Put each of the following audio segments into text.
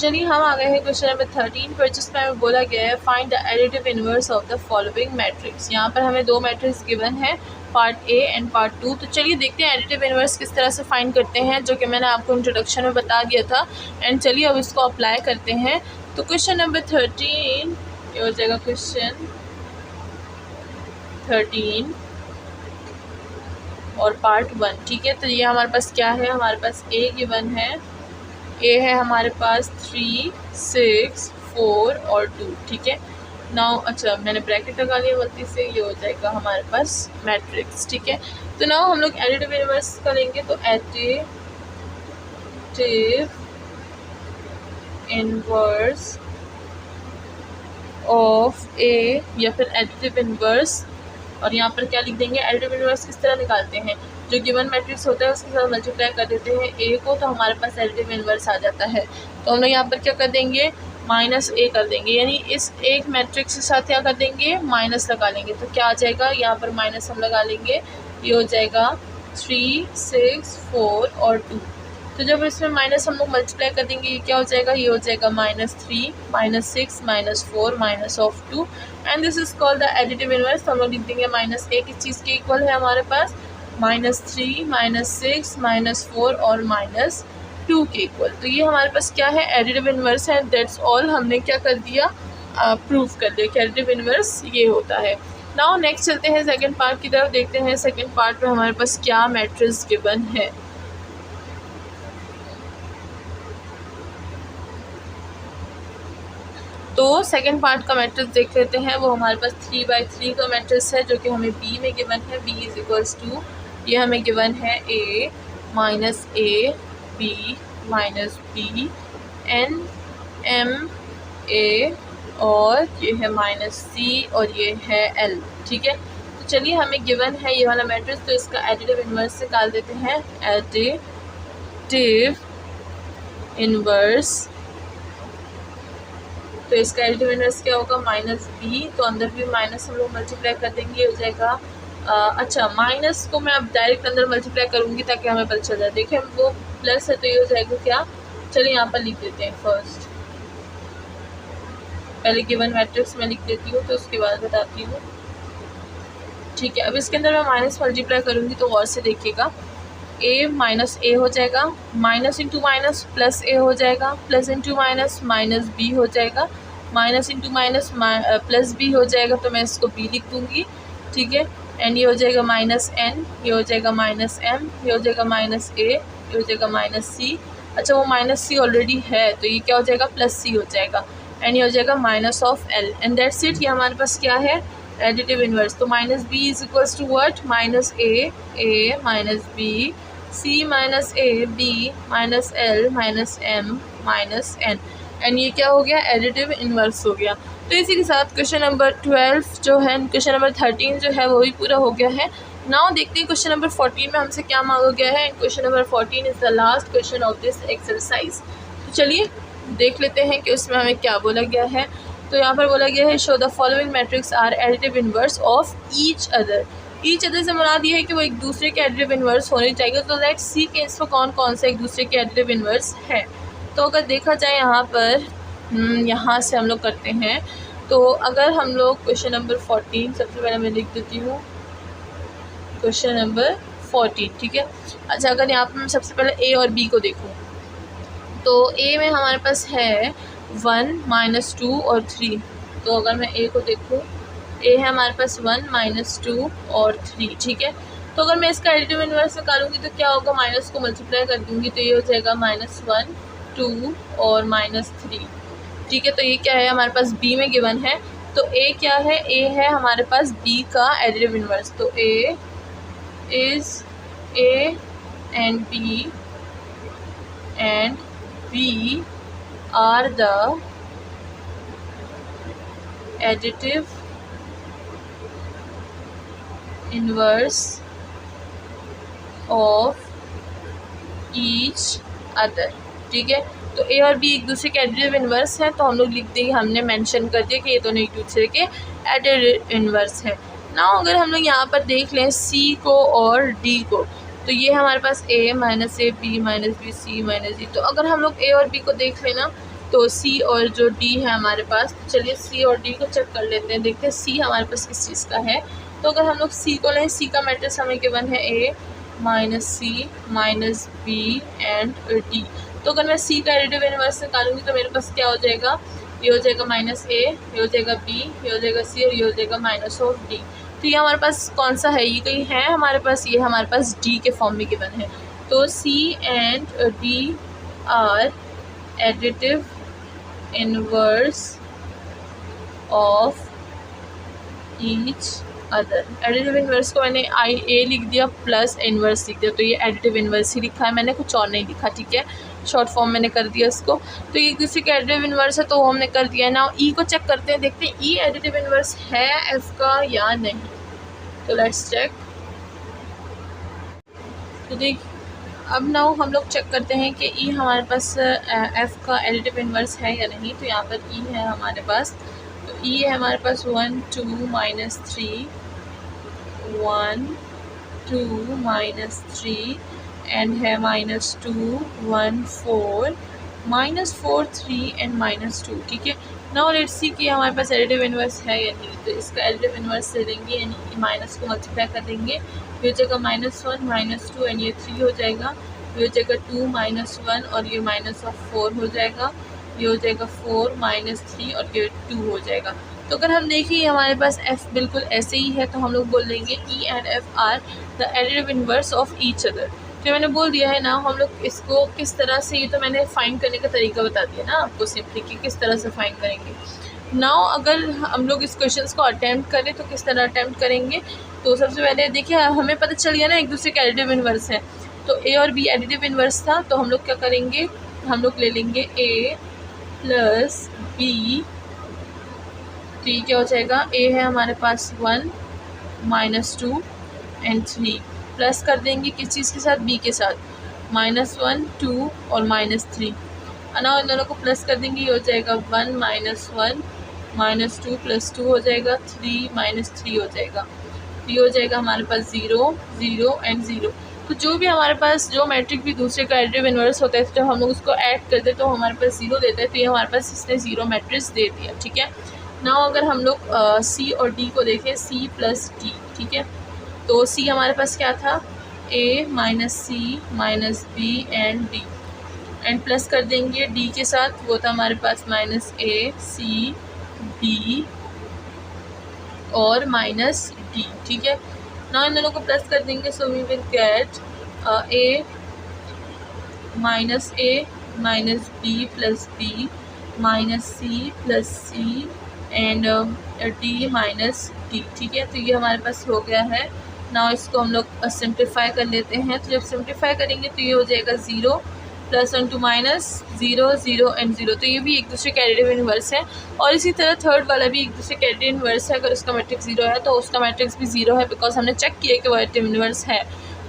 चलिए हम आ गए हैं क्वेश्चन नंबर 13 पर, जिसमें हमें बोला गया है find the additive inverse of the following matrix. यहाँ पर हमें दो मैट्रिक्स गिवन है, पार्ट ए एंड पार्ट 2। तो चलिए देखते हैं एडिटिव इनवर्स किस तरह से फाइंड करते हैं, जो कि मैंने आपको इंट्रोडक्शन में बता दिया था। एंड चलिए अब इसको अप्लाई करते हैं। तो क्वेश्चन नंबर 13 ये हो जाएगा क्वेश्चन 13 और पार्ट 1। ठीक है, तो ये हमारे पास क्या है, हमारे पास ए गिवन है। ए है हमारे पास 3, 6, 4 और 2। ठीक है, नाउ अच्छा मैंने ब्रैकेट लगा लिया गलती से, ये हो जाएगा हमारे पास मैट्रिक्स। ठीक है, तो नाउ हम लोग एडिटिव इनवर्स करेंगे। तो एडिटिव इनवर्स ऑफ ए या फिर एडिटिव इनवर्स, और यहाँ पर क्या लिख देंगे, एडिटिव इनवर्स किस तरह निकालते हैं, जो गिवन मैट्रिक्स होता है उसके साथ मल्टीप्लाई कर देते हैं ए को, तो हमारे पास एडिटिव इनवर्स आ जाता है। तो हम लोग यहाँ पर क्या कर देंगे, माइनस ए कर देंगे, यानी इस एक मैट्रिक्स के साथ क्या कर देंगे, माइनस लगा लेंगे। तो क्या आ जाएगा, यहाँ पर माइनस हम लगा लेंगे, ये हो जाएगा 3, 6, 4 और 2। तो जब इसमें माइनस हम लोग मल्टीप्लाई कर देंगे, ये क्या हो जाएगा, ये हो जाएगा -3, -6, -4, -2 and this is called the additive inverse. तो हम लोग लिख देंगे -a किस चीज़ के इक्वल है हमारे पास, -3, -6, -4 और -2 के इक्वल। तो ये हमारे पास क्या है, एडिटिव इनवर्स है। दैट्स ऑल, हमने क्या कर दिया, प्रूव कर दिया कि एडिटिव इनवर्स ये होता है। नाउ नेक्स्ट चलते हैं सेकंड पार्ट की तरफ, देखते हैं सेकंड पार्ट में हमारे पास क्या मैट्रिक्स गिवन है। तो सेकंड पार्ट का मैट्रिक्स देख लेते हैं। वो हमारे पास 3/3 का मैट्रिक्स है, जो कि हमें बी में गिवन है। बी इज इक्वल्स टू, ये हमें गिवन है a minus a b minus b n m a और ये है -c और ये है l। ठीक है, तो चलिए हमें गिवन है ये वाला मैट्रिक्स, तो इसका एडिटिव इनवर्स निकाल देते हैं। एडिटिव इनवर्स, तो इसका एडिटिव इनवर्स क्या होगा, -b, तो अंदर भी माइनस हम लोग मल्टीप्लाई कर देंगे, हो जाएगा अच्छा माइनस को मैं अब डायरेक्ट अंदर मल्टीप्लाई करूँगी ताकि हमें पता चल जाए। देखिए वो प्लस है तो ये हो जाएगा क्या, चलिए यहाँ पर लिख देते हैं। फर्स्ट पहले गिवन मैट्रिक्स में लिख देती हूँ, तो उसके बाद बताती हूँ। ठीक है, अब इसके अंदर मैं माइनस मल्टीप्लाई करूँगी तो और से देखिएगा, a माइनस a हो जाएगा, minus into minus plus a हो जाएगा, plus into minus minus b हो जाएगा, minus into minus plus b हो जाएगा, तो मैं इसको b लिख दूँगी। ठीक है, एंड ये हो जाएगा -n, ये हो जाएगा -m, ये हो जाएगा -a, ये हो जाएगा -c। अच्छा वो -c ऑलरेडी है, तो ये क्या हो जाएगा, +c हो जाएगा, एंड ये हो जाएगा -l एंड दैट्स इट। ये हमारे पास क्या है, एडिटिव इनवर्स। तो -b is equals to what, -a minus b, c minus a b minus l minus m minus n, and ये क्या हो गया, एडिटिव इनवर्स हो गया। तो इसी के साथ क्वेश्चन नंबर 12 जो है, क्वेश्चन नंबर 13 जो है वो भी पूरा हो गया है। नाउ देखते हैं क्वेश्चन नंबर 14 में हमसे क्या मांगा गया है। Question number 14 is the last question of this exercise. तो चलिए देख लेते हैं कि उसमें हमें क्या बोला गया है। तो यहाँ पर बोला गया है, show the following matrix are additive inverse of each other. Each other से मुराद ये है कि वो एक दूसरे के एडिटिव इनवर्स होने चाहिए। तो लेट्स सी कि इसमें कौन कौन से एक दूसरे के एडिटिव इनवर्स है। तो अगर देखा जाए यहाँ पर, यहाँ से हम लोग करते हैं। तो अगर हम लोग क्वेश्चन नंबर 14, सबसे पहले मैं लिख देती हूँ क्वेश्चन नंबर 14। ठीक है, अच्छा अगर यहाँ पर मैं सबसे पहले ए और बी को देखूँ, तो ए में हमारे पास है 1, -2 और 3। तो अगर मैं ए को देखूँ, ए है हमारे पास 1, -2 और 3। ठीक है, तो अगर मैं इसका एडिटिव इनवर्स निकालूंगी तो क्या होगा, माइनस को मल्टीप्लाई कर दूंगी तो ये हो जाएगा -1, 2 और -3। ठीक है, तो ये क्या है, हमारे पास बी में गिवन है। तो ए क्या है, ए है हमारे पास बी का एडिटिव इनवर्स। तो A is A and B are the additive inverse of each other. ठीक है, तो ए और बी एक दूसरे के एडिटिव इनवर्स हैं, तो हम लोग लिख देंगे, हमने मेंशन कर दिया कि ये दोनों एक दूसरे के एडिटिव इनवर्स हैं। नाउ अगर हम लोग यहाँ पर देख लें सी को और डी को, तो ये हमारे पास a -a b -b c -d। तो अगर हम लोग a और b को देख लेना, तो सी और जो डी है हमारे पास, तो चलिए सी और डी को चेक कर लेते हैं, देखते हैं सी हमारे पास किस चीज़ का है। तो अगर हम लोग सी को लें, सी का मैट्रिक्स हमें गिवन है A minus C minus B and D. तो अगर मैं सी का एडिटिव इनवर्स निकालूंगी तो मेरे पास क्या हो जाएगा, ये हो जाएगा माइनस ए, ये हो जाएगा बी, ये हो जाएगा सी और ये हो जाएगा माइनस ऑफ डी। तो ये हमारे पास कौन सा है, ये कहीं है हमारे पास, ये हमारे पास डी के फॉर्म में गिवन है। तो C and D are additive inverse of each other. Additive inverse को मैंने आई ए लिख दिया प्लस इनवर्स लिख दिया, तो ये एडिटिव इनवर्स ही लिखा है मैंने, कुछ और नहीं लिखा, ठीक है, शॉर्ट फॉर्म मैंने कर दिया इसको। तो ये एक दूसरे का एडिटिव इनवर्स है तो हमने कर दिया ना। ई को चेक करते हैं, देखते हैं ई एडिटिव इनवर्स है एफ का या नहीं। तो लेट्स चेक। तो देख अब नाउ हम लोग चेक करते हैं कि ई हमारे पास एफ का एडिटिव इनवर्स है या नहीं। तो यहाँ पर ई है हमारे पास, तो ई है हमारे पास 1 2 -3 1 2 -3 एंड है -2 1 4 -4 3 एंड -2, ठीक है। नाउ लेट्स सी कि हमारे पास एडिटिव इनवर्स है या नहीं। तो इसका एडिटिव इनवर्स ले लेंगे, यानी माइनस को मल्टीप्लाई कर देंगे, ये हो जाएगा -1 -2 एंड ये 3 हो जाएगा, ये हो जाएगा 2 -1 और ये -4 हो जाएगा, ये हो जाएगा 4 -3 और ये 2 हो जाएगा। तो अगर हम देखें हमारे पास f बिल्कुल ऐसे ही है, तो हम लोग बोल देंगे e and f are the additive inverse of each other. तो मैंने बोल दिया है ना, हम लोग इसको किस तरह से, ये तो मैंने फाइंड करने का तरीका बता दिया ना आपको सिंपली कि किस तरह से फाइंड करेंगे। नाउ अगर हम लोग इस क्वेश्चन को अटैम्प्ट करें तो किस तरह अटैम्प्ट करेंगे। तो सबसे पहले देखिए हमें पता चल गया ना एक दूसरे का एडिटिव इनवर्स है, तो ए और बी एडिटिव इनवर्स था, तो हम लोग क्या करेंगे, हम लोग ले लेंगे ए प्लस बी। तो ये क्या हो जाएगा, ए है हमारे पास 1 -2 एंड 3 प्लस कर देंगे किस चीज़ के साथ, बी के साथ, -1 2 और -3, ना इन दोनों को प्लस कर देंगे, ये हो जाएगा 1 -1 -2 + 2 हो जाएगा, 3 -3 हो जाएगा, तो ये हो जाएगा हमारे पास 0 0 एंड 0। तो जो भी हमारे पास जो मैट्रिक भी दूसरे का एडिटिव इनवर्स होता है, जब हम लोग उसको ऐड करते तो हमारे पास 0 देता है, तो ये हमारे पास इसने 0 मैट्रिक्स दे दिया, ठीक है। नाउ अगर हम लोग सी और डी को देखें, सी प्लस डी, ठीक है। तो सी हमारे पास क्या था, a -c -b and d and plus कर देंगे d के साथ, वो था हमारे पास -a c b और -d, ठीक है। ना इन दोनों को प्लस कर देंगे, so we will get a -b + b -c + c and d -d, ठीक है। तो ये हमारे पास हो गया है। ना इसको हम लोग सिंप्लीफाई कर लेते हैं, तो जब सिंप्लीफाई करेंगे तो ये हो जाएगा 0 +1 2 -0 0 एंड 0। तो ये भी एक दूसरे का एडिटिव इनवर्स है, और इसी तरह थर्ड वाला भी एक दूसरे का एडिटिव इनवर्स है। अगर उसका मैट्रिक्स 0 है तो उसका मैट्रिक्स भी 0 है, बिकॉज हमने चेक किया कि वो एडिटिव इनवर्स है।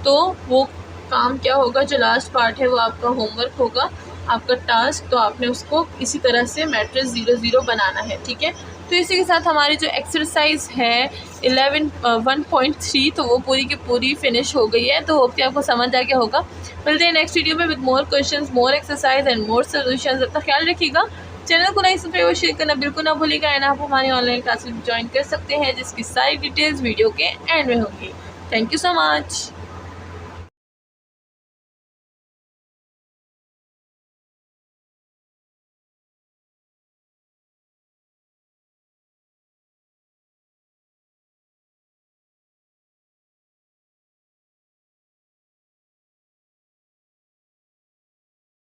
तो वो काम क्या होगा, जो लास्ट पार्ट है वो आपका होमवर्क होगा, आपका टास्क, तो आपने उसको इसी तरह से मैट्रिक्स 0 0 बनाना है, ठीक है। तो इसी के साथ हमारी जो एक्सरसाइज है 1.3 तो वो पूरी की पूरी फिनिश हो गई है। तो होप कि आपको समझ आ गया होगा। मिलते हैं नेक्स्ट वीडियो में with more questions, more exercise and more solutions. अपना ख्याल रखिएगा, चैनल को लाइक सब्सक्राइब और शेयर करना बिल्कुल ना भूलिएगा। एंड आप हमारी ऑनलाइन क्लासेस ज्वाइन कर सकते हैं, जिसकी सारी डिटेल्स वीडियो के एंड में होंगी। Thank you so much.